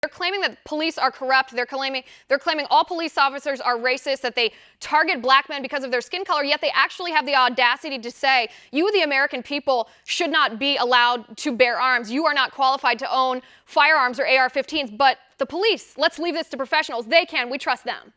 They're claiming that police are corrupt. They're claiming all police officers are racist, that they target black men because of their skin color, yet they actually have the audacity to say, you, the American people, should not be allowed to bear arms. You are not qualified to own firearms or AR-15s, but the police, let's leave this to professionals. They can. We trust them.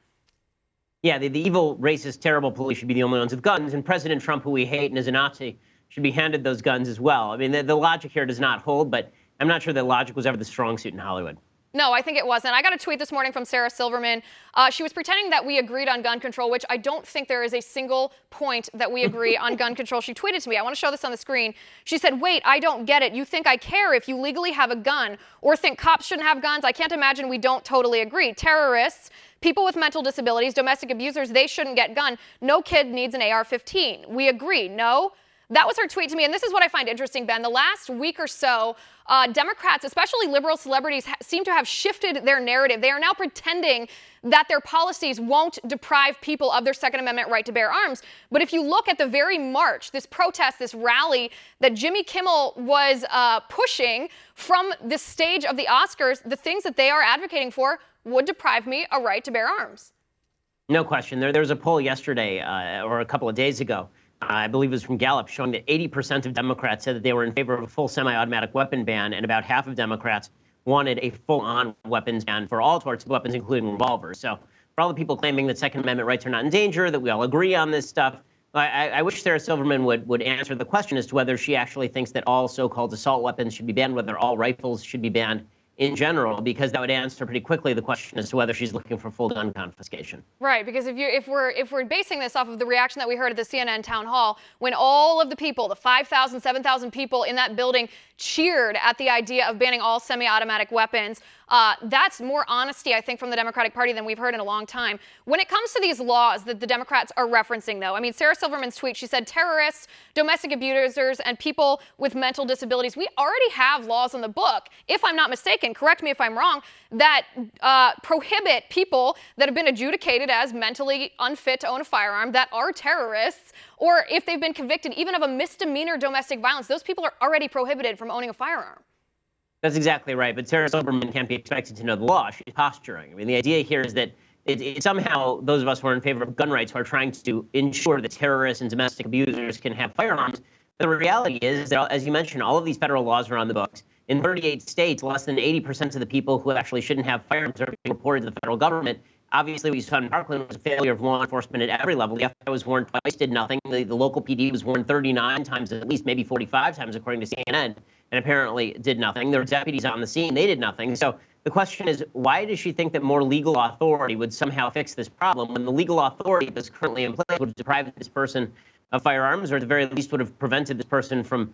Yeah, the evil, racist, terrible police should be the only ones with guns, and President Trump, who we hate and is a Nazi, should be handed those guns as well. I mean, the logic here does not hold, but I'm not sure that logic was ever the strong suit in Hollywood. No, I think it wasn't. I got a tweet this morning from Sarah Silverman. She was pretending that we agreed on gun control, which I don't think there is a single point that we agree on gun control. She tweeted to me. I want to show this on the screen. She said, wait, I don't get it. You think I care if you legally have a gun or think cops shouldn't have guns? I can't imagine we don't totally agree. Terrorists, people with mental disabilities, domestic abusers, they shouldn't get gun. No kid needs an AR-15. We agree. No? That was her tweet to me, and this is what I find interesting, Ben. The last week or so, Democrats, especially liberal celebrities, seem to have shifted their narrative. They are now pretending that their policies won't deprive people of their Second Amendment right to bear arms. But if you look at the very march, this protest, this rally that Jimmy Kimmel was pushing from the stage of the Oscars, the things that they are advocating for would deprive me a right to bear arms. No question. There was a poll yesterday or a couple of days ago, I believe it was from Gallup, showing that 80% of Democrats said that they were in favor of a full semi-automatic weapon ban, and about half of Democrats wanted a full-on weapons ban for all sorts of weapons, including revolvers. So for all the people claiming that Second Amendment rights are not in danger, that we all agree on this stuff, I wish Sarah Silverman would answer the question as to whether she actually thinks that all so-called assault weapons should be banned, whether all rifles should be banned in general, because that would answer pretty quickly the question as to whether she's looking for full gun confiscation. Right, because if we're basing this off of the reaction that we heard at the CNN town hall, when all of the people, the 5,000, 7,000 people in that building cheered at the idea of banning all semi-automatic weapons, that's more honesty, I think, from the Democratic Party than we've heard in a long time. When it comes to these laws that the Democrats are referencing, though, I mean, Sarah Silverman's tweet, she said terrorists, domestic abusers, and people with mental disabilities, we already have laws on the book, if I'm not mistaken, correct me if I'm wrong, that prohibit people that have been adjudicated as mentally unfit to own a firearm, that are terrorists, or if they've been convicted even of a misdemeanor domestic violence, those people are already prohibited from owning a firearm. That's exactly right. But Sarah Silverman can't be expected to know the law. She's posturing. I mean, the idea here is that somehow those of us who are in favor of gun rights are trying to ensure that terrorists and domestic abusers can have firearms. But the reality is that, as you mentioned, all of these federal laws are on the books. In 38 states, less than 80% of the people who actually shouldn't have firearms are being reported to the federal government. Obviously, what you saw in Parkland was a failure of law enforcement at every level. The FBI was warned twice, did nothing. The local PD was warned 39 times, at least maybe 45 times, according to CNN, and apparently did nothing. There were deputies on the scene. They did nothing. So the question is, why does she think that more legal authority would somehow fix this problem when the legal authority that's currently in place would have deprived this person of firearms, or at the very least would have prevented this person from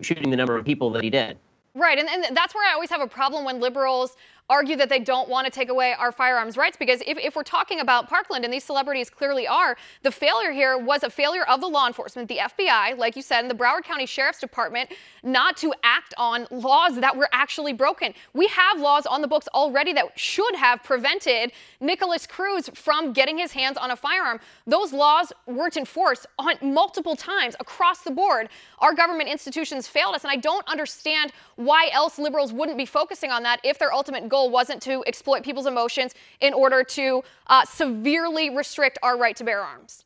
shooting the number of people that he did? Right, and that's where I always have a problem when liberals argue that they don't want to take away our firearms rights, because if we're talking about Parkland, and these celebrities clearly are, the failure here was a failure of the law enforcement, the FBI, like you said, and the Broward County Sheriff's Department, not to act on laws that were actually broken. We have laws on the books already that should have prevented Nicholas Cruz from getting his hands on a firearm. Those laws weren't enforced on multiple times across the board. Our government institutions failed us, and I don't understand why else liberals wouldn't be focusing on that if their ultimate goal wasn't to exploit people's emotions in order to severely restrict our right to bear arms.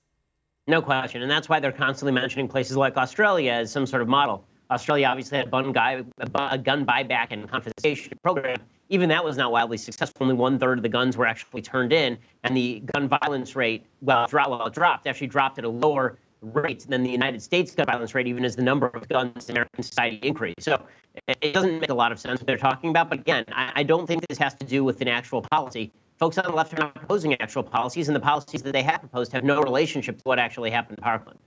No question. And that's why they're constantly mentioning places like Australia as some sort of model. Australia obviously had a gun buyback and confiscation program. Even that was not wildly successful. Only 1/3 of the guns were actually turned in. And the gun violence rate, actually dropped at a lower rate than the United States gun violence rate, even as the number of guns in American society increased. So it doesn't make a lot of sense what they're talking about. But again, I don't think this has to do with an actual policy. Folks on the left are not proposing actual policies, and the policies that they have proposed have no relationship to what actually happened in Parkland.